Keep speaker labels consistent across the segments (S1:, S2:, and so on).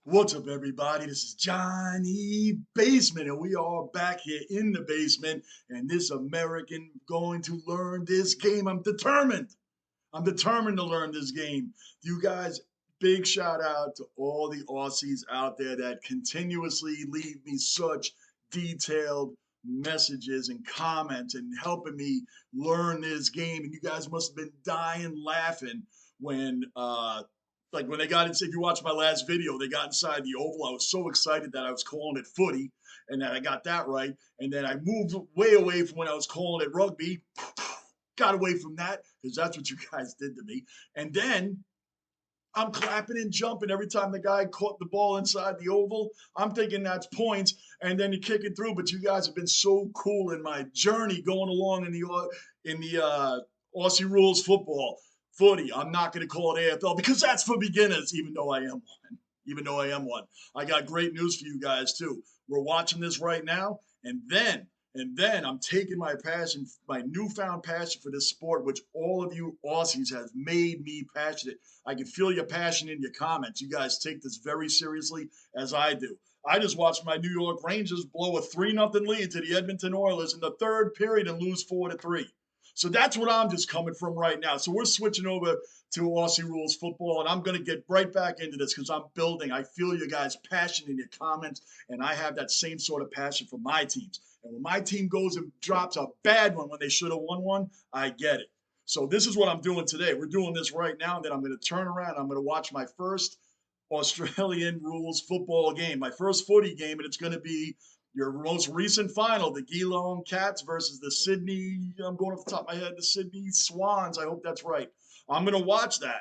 S1: What's up, everybody? This is Johnny Basement, and we are back here in the basement. And this American going to learn this game. I'm determined. I'm determined to learn this game. You guys, big shout out to all the Aussies out there that continuously leave me such detailed messages and comments and helping me learn this game. And you guys must have been dying laughing when like when they got inside. If you watch my last video, they got inside the oval. I was so excited that I was calling it footy and that I got that right. And then I moved way away from when I was calling it rugby. Got away from that because that's what you guys did to me. And then I'm clapping and jumping every time the guy caught the ball inside the oval. I'm thinking that's points, and then you kick it through. But you guys have been so cool in my journey going along in the Aussie rules football footy. I'm not going to call it AFL because that's for beginners, even though I am one. Even though I am one. I got great news for you guys too. We're watching this right now, and then I'm taking my passion, my newfound passion for this sport, which all of you Aussies has made me passionate. I can feel your passion in your comments. You guys take this very seriously, as I do. I just watched my New York Rangers blow a 3-0 lead to the Edmonton Oilers in the third period and lose 4-3. So that's what I'm just coming from right now. So we're switching over to Aussie rules football, and I'm going to get right back into this because I'm building. I feel you guys' passion in your comments, and I have that same sort of passion for my teams. And when my team goes and drops a bad one when they should have won one, I get it. So this is what I'm doing today. We're doing this right now, and then I'm going to turn around. I'm going to watch my first Australian rules football game, my first footy game, and it's going to be your most recent final, the Geelong Cats versus the Sydney, I'm going off the top of my head, the Sydney Swans. I hope that's right. I'm going to watch that,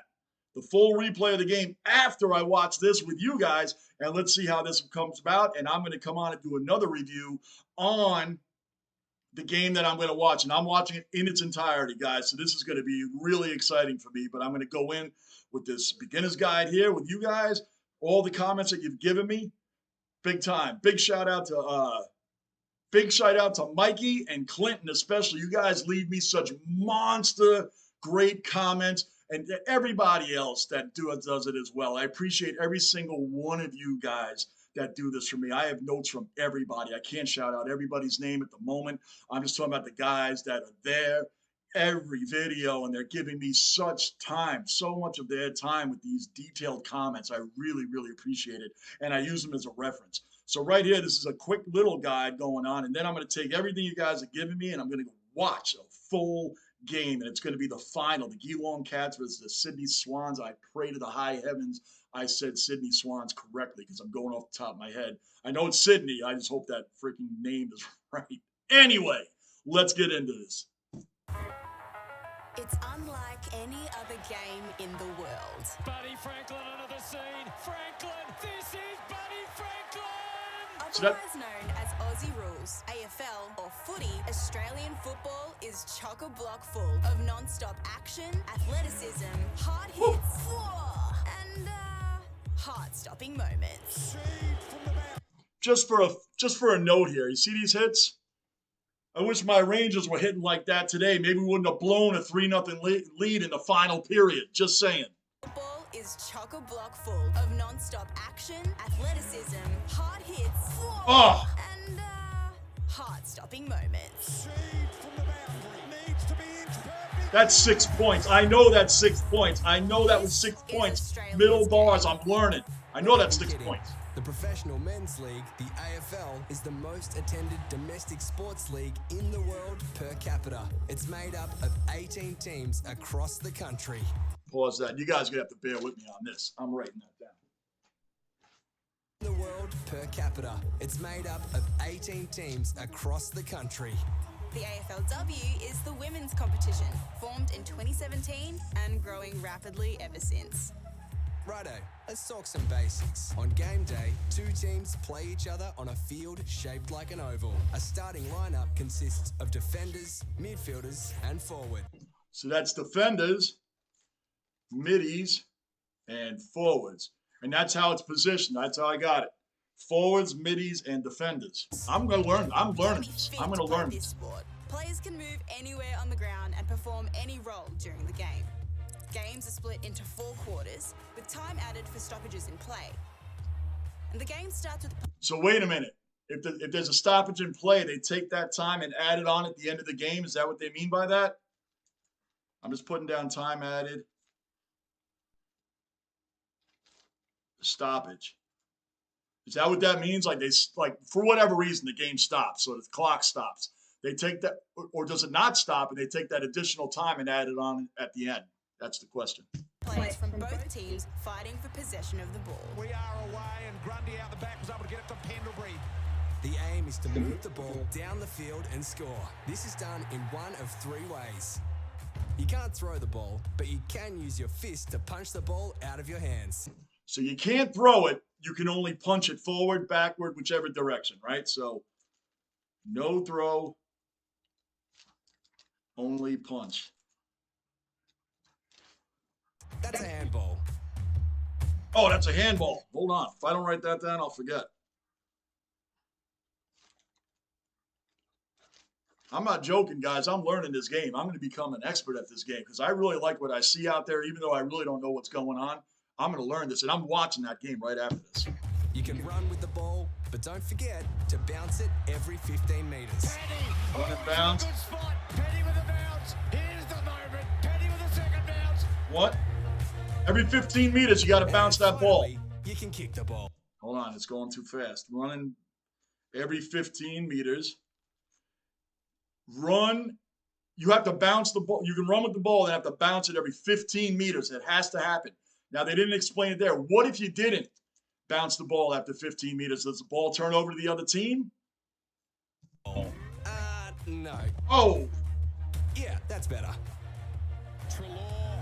S1: the full replay of the game after I watch this with you guys, and let's see how this comes about. And I'm going to come on and do another review on the game that I'm going to watch, and I'm watching it in its entirety, guys. So this is going to be really exciting for me, but I'm going to go in with this beginner's guide here with you guys, all the comments that you've given me. Big time. Big shout out to Mikey and Clinton, especially. You guys leave me such monster great comments, and everybody else that does it as well. I appreciate every single one of you guys that do this for me. I have notes from everybody. I can't shout out everybody's name at the moment. I'm just talking about the guys that are there every video, and they're giving me such time, so much of their time with these detailed comments. I really, really appreciate it, and I use them as a reference. So right here, this is a quick little guide going on, and then I'm going to take everything you guys are giving me, and I'm going to watch a full game, and it's going to be the final, the Geelong Cats versus the Sydney Swans. I pray to the high heavens I said Sydney Swans correctly because I'm going off the top of my head. I know it's Sydney. I just hope that freaking name is right. Anyway, let's get into this.
S2: It's unlike any other game in the world.
S3: Buddy Franklin under the scene. Franklin, this is Buddy Franklin!
S2: Otherwise known as Aussie rules, AFL or footy, Australian football is chock-a-block full of non-stop action, athleticism, hard hits, and heart-stopping moments.
S1: Just for a note here, you see these hits? I wish my Rangers were hitting like that today. Maybe we wouldn't have blown a 3-0 lead in the final period. Just saying.
S2: Football is chock-a-block full of non-stop action, athleticism, hard hits, and heart-stopping moments.
S1: That's 6 points. I know that's 6 points. I know that was 6 points. Middle bars, I'm learning. I know that's 6 points.
S4: The Professional Men's League, the AFL, is the most attended domestic sports league in the world per capita. It's made up of 18 teams across the country.
S1: Pause that. You guys are going to have to bear with me on this. I'm writing that down.
S4: In the world per capita. It's made up of 18 teams across the country.
S2: The AFLW is the women's competition, formed in 2017 and growing rapidly ever since.
S4: Righto, let's talk some basics. On game day, two teams play each other on a field shaped like an oval. A starting lineup consists of defenders, midfielders, and forward.
S1: So that's defenders, middies, and forwards. And that's how it's positioned. That's how I got it. Forwards, middies, and defenders. I'm going to learn. I'm learning this. I'm going to learn this.
S2: Sport. Players can move anywhere on the ground and perform any role during the game. Games are split into 4 quarters, with time added for stoppages in play. And the game starts with...
S1: So wait a minute. If there's a stoppage in play, they take that time and add it on at the end of the game. Is that what they mean by that? I'm just putting down time added. Stoppage. Is that what that means? Like for whatever reason, the game stops, so the clock stops. They take that, or does it not stop, and they take that additional time and add it on at the end? That's the question.
S2: Players from both teams fighting for possession of the ball.
S3: We are away, and Grundy out the back was able to get it to Pendlebury.
S4: The aim is to move the ball down the field and score. This is done in one of three ways. You can't throw the ball, but you can use your fist to punch the ball out of your hands.
S1: So you can't throw it. You can only punch it forward, backward, whichever direction, right? So no throw, only punch.
S4: That's a handball.
S1: Oh, that's a handball. Hold on. If I don't write that down, I'll forget. I'm not joking, guys. I'm learning this game. I'm going to become an expert at this game because I really like what I see out there, even though I really don't know what's going on. I'm going to learn this, and I'm watching that game right after this.
S4: You can run with the ball, but don't forget to bounce it every 15 meters.
S1: Run and bounce.
S3: Good spot. Petty with a bounce. Here's the moment. Petty with a second bounce.
S1: What? Every 15 meters, you got to bounce that ball.
S4: Finally, you can kick the ball.
S1: Hold on, it's going too fast. Running every 15 meters. Run. You have to bounce the ball. You can run with the ball and have to bounce it every 15 meters. It has to happen. Now, they didn't explain it there. What if you didn't bounce the ball after 15 meters? Does the ball turn over to the other team?
S4: No.
S1: Oh,
S4: Yeah, that's better.
S3: Trelaw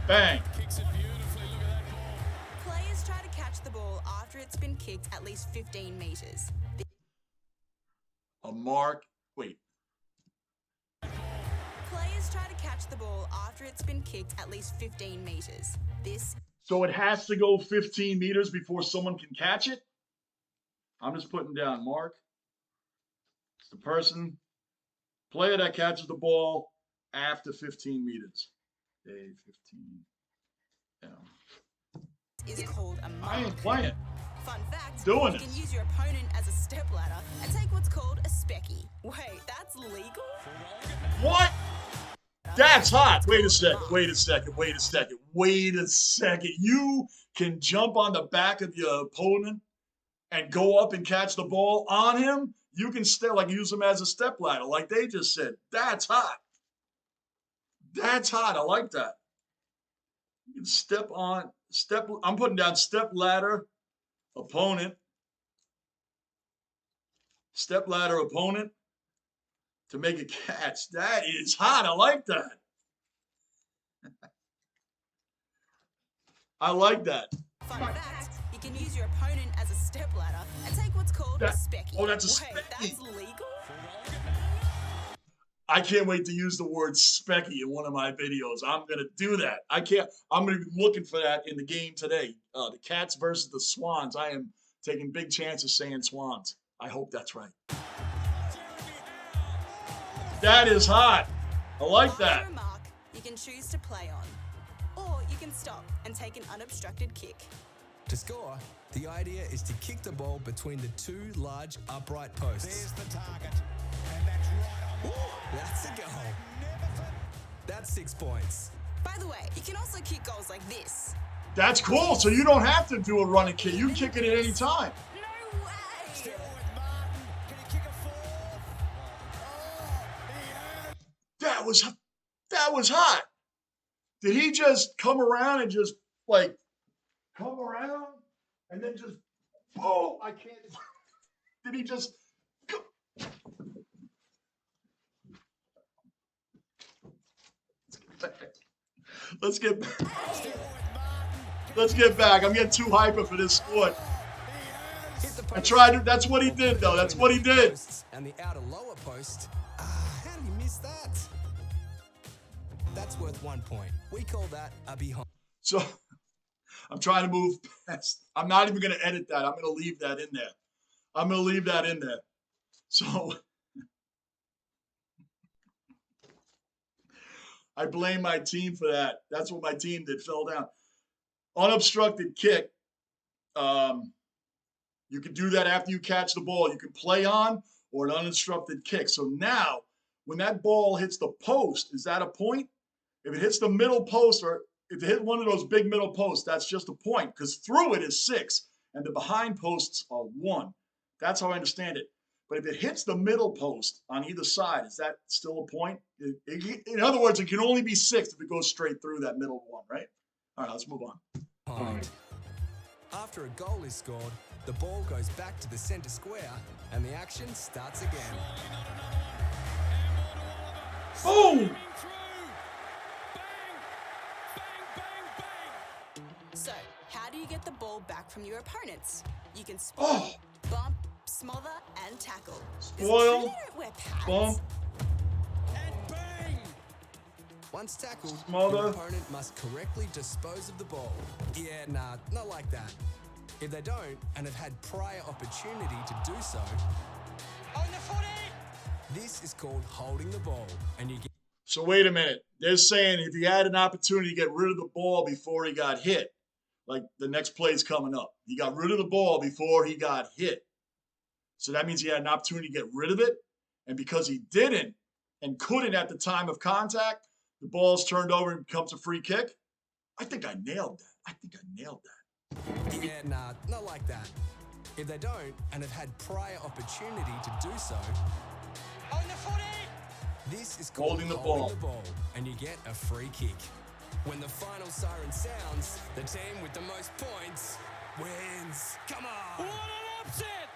S1: bang.
S3: kicks it beautifully. Look at that ball.
S2: Players try to catch the ball after it's been kicked at least 15 metres.
S1: A mark. Wait.
S2: Players try to catch the ball after it's been kicked at least 15 metres. This
S1: So it has to go 15 meters before someone can catch it? I'm just putting down mark. It's the player that catches the ball after 15 meters. Day 15. Yeah.
S2: is called a mark.
S1: I ain't playing.
S2: Fun fact,
S1: Doing
S2: you
S1: it.
S2: can use your opponent as a stepladder and take what's called a specky. Wait, that's legal?
S1: What? That's hot. Wait a second. Wait a second. Wait a second. Wait a second. You can jump on the back of your opponent and go up and catch the ball on him. You can still use him as a stepladder, like they just said. That's hot. That's hot. I like that. You can I'm putting down step ladder opponent. Step ladder opponent to make a catch. That is hot. I like that. I like that.
S2: Fun fact, you can use your opponent as a stepladder and take what's called a specky.
S1: Oh, that's a
S2: Wait,
S1: specky.
S2: that's legal?
S1: I can't wait to use the word specky in one of my videos. I'm going to do that. I'm going to be looking for that in the game today. The Cats versus the Swans. I am taking big chances saying Swans. I hope that's right. That is hot. I like that.
S2: After a mark, you can choose to play on. Or you can stop and take an unobstructed kick.
S4: To score, the idea is to kick the ball between the two large upright posts.
S3: There's the target. And that's right on.
S4: That's a goal. That's 6 points.
S2: By the way, you can also kick goals like this.
S1: That's cool. So you don't have to do a running kick. You can kick it at any time.
S2: No way!
S3: Still with Martin. Can he kick a fourth? Oh, he has.
S1: That was hot. Did he just come around and just come around and then just boom? I can't. Did he just? Let's get back. Let's get back. I'm getting too hyper for this sport.
S4: Hit the
S1: I
S4: post.
S1: tried it. That's what he did, though. That's what he did.
S4: And the outer lower post. How did he miss that? That's worth 1 point. We call that a behind.
S1: So I'm trying to move past. I'm not even going to edit that. I'm going to leave that in there. So I blame my team for that. That's what my team did. Fell down. Unobstructed kick. You can do that after you catch the ball. You can play on or an uninterrupted kick. So now, when that ball hits the post, is that a point? If it hits the middle post or if it hit one of those big middle posts, that's just a point because through it is 6 and the behind posts are 1. That's how I understand it. But if it hits the middle post on either side, is that still a point? In other words, it can only be 6 if it goes straight through that middle one, right? All right, let's move on.
S4: After a goal is scored, the ball goes back to the centre square and the action starts again.
S1: Boom!
S2: So, how do you get the ball back from your opponents? You can spoil, bump, smother, and tackle.
S1: Spoil,
S2: Is it true they don't wear pads?
S1: bump,
S3: And bang!
S4: Once tackled,
S1: Smother.
S4: the opponent must correctly dispose of the ball. Yeah, nah, not like that. If they don't and have had prior opportunity to do so,
S3: On the footy!
S4: this is called holding the ball, and you get
S1: So wait a minute. They're saying if he had an opportunity to get rid of the ball before he got hit, like the next play's coming up. He got rid of the ball before he got hit. So that means he had an opportunity to get rid of it. And because he didn't and couldn't at the time of contact, the ball's turned over and becomes a free kick. I think I nailed that.
S4: yeah, nah, not like that. If they don't and have had prior opportunity to do so,
S3: On the footy!
S4: this is called
S1: Holding the ball.
S4: and you get a free kick. When the final siren sounds, the team with the most points wins. Come on!
S3: What an upset!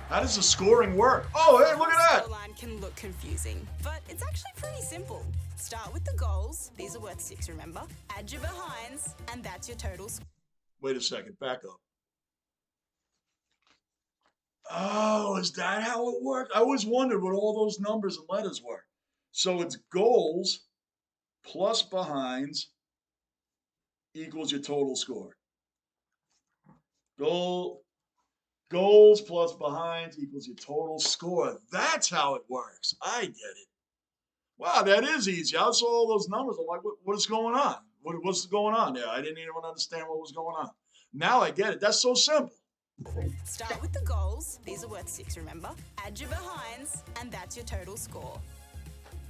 S1: How does the scoring work? Oh, hey, look at that.
S2: Scoreline can look confusing, but it's actually pretty simple. Start with the goals. These are worth 6, remember? Add your behinds, and that's your total score.
S1: Wait a second. Back up. Oh, is that how it worked? I always wondered what all those numbers and letters were. So it's goals plus behinds equals your total score. Goals plus behinds equals your total score. That's how it works. I get it. Wow, that is easy. I saw all those numbers. I'm like, what is going on? What's going on there? I didn't even understand what was going on. Now I get it. That's so simple.
S2: Start with the goals. These are worth 6, remember? Add your behinds, and that's your total score.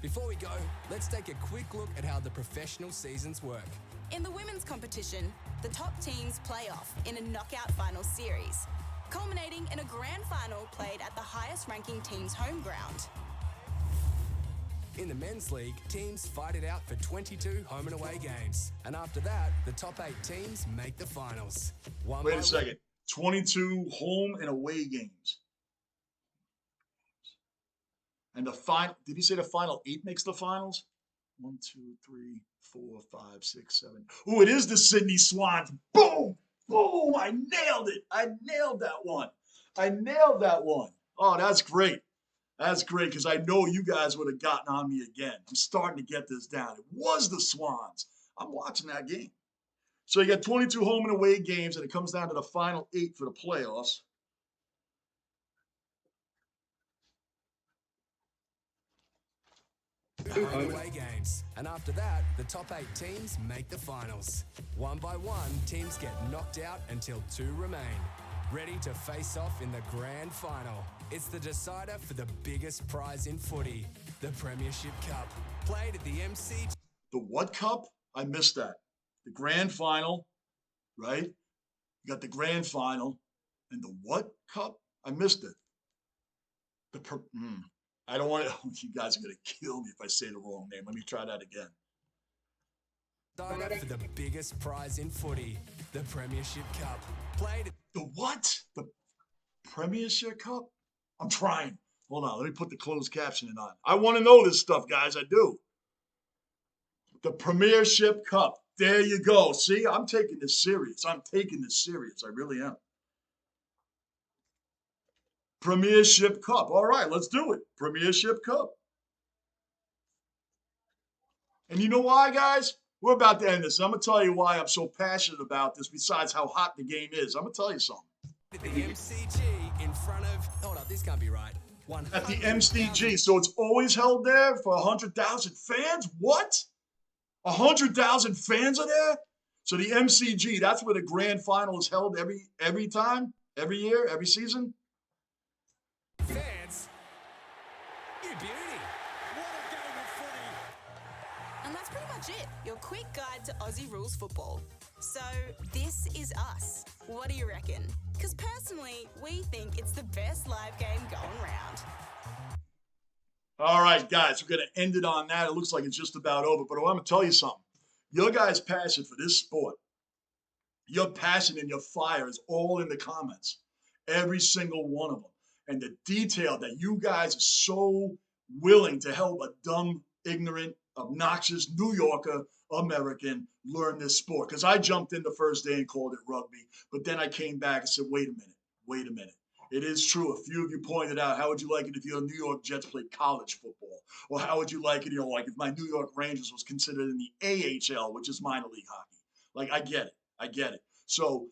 S4: Before we go, let's take a quick look at how the professional seasons work.
S2: In the women's competition, the top teams play off in a knockout final series, culminating in a grand final played at the highest ranking team's home ground.
S4: In the men's league, teams fight it out for 22 home and away games. And after that, the top 8 teams make the finals.
S1: Wait a second. 22 home and away games. And the final, did he say the final 8 makes the finals? 1, 2, 3, 4, 5, 6, 7. Ooh, it is the Sydney Swans. Boom! Boom! I nailed it. I nailed that one. Oh, that's great. That's great because I know you guys would have gotten on me again. I'm starting to get this down. It was the Swans. I'm watching that game. So you got 22 home and away games, and it comes down to the final 8 for the playoffs.
S4: Home and away games. And after that, the top 8 teams make the finals. One by one, teams get knocked out until 2 remain. Ready to face off in the grand final. It's the decider for the biggest prize in footy, the Premiership Cup. Played at the MC.
S1: The what cup? I missed that. The grand final, right? You got the grand final. And the what cup? I missed it. I don't want to. You guys are going to kill me if I say the wrong name. Let me try that again.
S4: Decider for the biggest prize in footy, the Premiership Cup. Played at
S1: The what? The Premiership Cup? I'm trying. Hold on. Let me put the closed captioning on. I want to know this stuff, guys. I do. The Premiership Cup. There you go. See, I'm taking this serious. I really am. Premiership Cup. All right, let's do it. Premiership Cup. And you know why, guys? We're about to end this. I'm going to tell you why I'm so passionate about this, besides how hot the game is. I'm going to tell you something.
S4: the MCG in front of... Hold up, this can't be right.
S1: At the MCG. So it's always held there for 100,000 fans? What? 100,000 fans are there? So the MCG, that's where the grand final is held every time? Every year, every season?
S4: Fans, you beauty.
S3: What a game of footy.
S2: And that's pretty much it. Your quick guide to Aussie rules football. So this is us. What do you reckon? Because personally, we think it's the best live game going round.
S1: All right, guys, we're going to end it on that. It looks like it's just about over, but I want to tell you something. Your guys' passion for this sport, your passion and your fire is all in the comments. Every single one of them. And the detail that you guys are so willing to help a dumb, ignorant, obnoxious New Yorker American learn this sport. Because I jumped in the first day and called it rugby, but then I came back and said, wait a minute. It is true. A few of you pointed out, how would you like it if your New York Jets played college football? Or how would you like it, like if my New York Rangers was considered in the AHL, which is minor league hockey? Like, I get it. So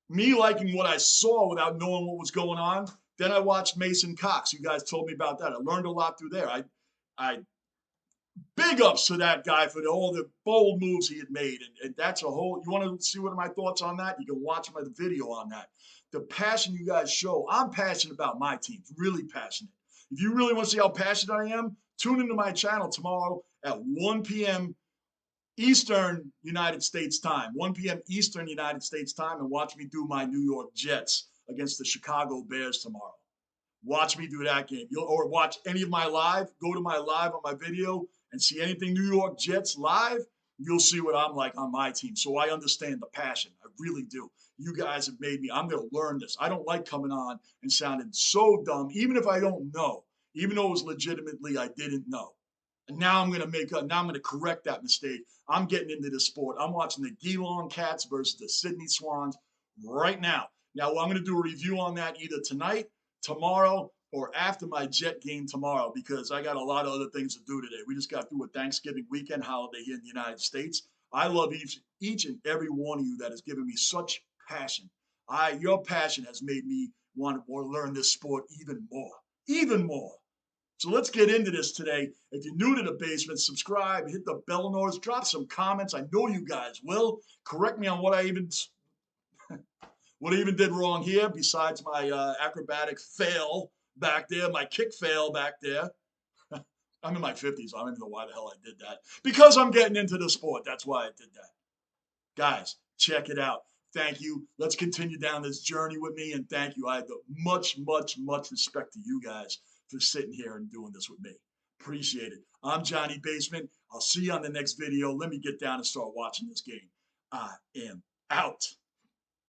S1: me liking what I saw without knowing what was going on, then I watched Mason Cox. You guys told me about that. I learned a lot through there. I big ups to that guy for all the bold moves he had made. And that's a whole, you want to see what are my thoughts on that? You can watch my video on that. The passion you guys show, I'm passionate about my teams, really passionate. If you really want to see how passionate I am, tune into my channel tomorrow at 1 p.m. Eastern United States time, 1 p.m. Eastern United States time, and watch me do my New York Jets against the Chicago Bears tomorrow. Watch me do that game. Or watch any of my live, go to my live on my video and see anything New York Jets live, you'll see what I'm like on my team. So I understand the passion. I really do. You guys have made me, I'm going to learn this. I don't like coming on and sounding so dumb, even if I don't know, even though it was legitimately I didn't know. And now I'm going to correct that mistake. I'm getting into this sport. I'm watching the Geelong Cats versus the Sydney Swans right now. Now, I'm going to do a review on that either tonight, tomorrow, or after my Jet game tomorrow, because I got a lot of other things to do today. We just got through a Thanksgiving weekend holiday here in the United States. I love each and every one of you that has given me such passion. Your passion has made me want to learn this sport even more. So let's get into this today. If you're new to the basement, subscribe, hit the bell notice, drop some comments. I know you guys will. Correct me on what I even did wrong here, besides my acrobatic fail back there, my kick fail back there. I'm in my 50s. I don't even know why the hell I did that. Because I'm getting into the sport. That's why I did that. Guys, check it out. Thank you. Let's continue down this journey with me. And thank you. I have much respect to you guys for sitting here and doing this with me. Appreciate it. I'm Johnny Basement. I'll see you on the next video. Let me get down and start watching this game. I am out.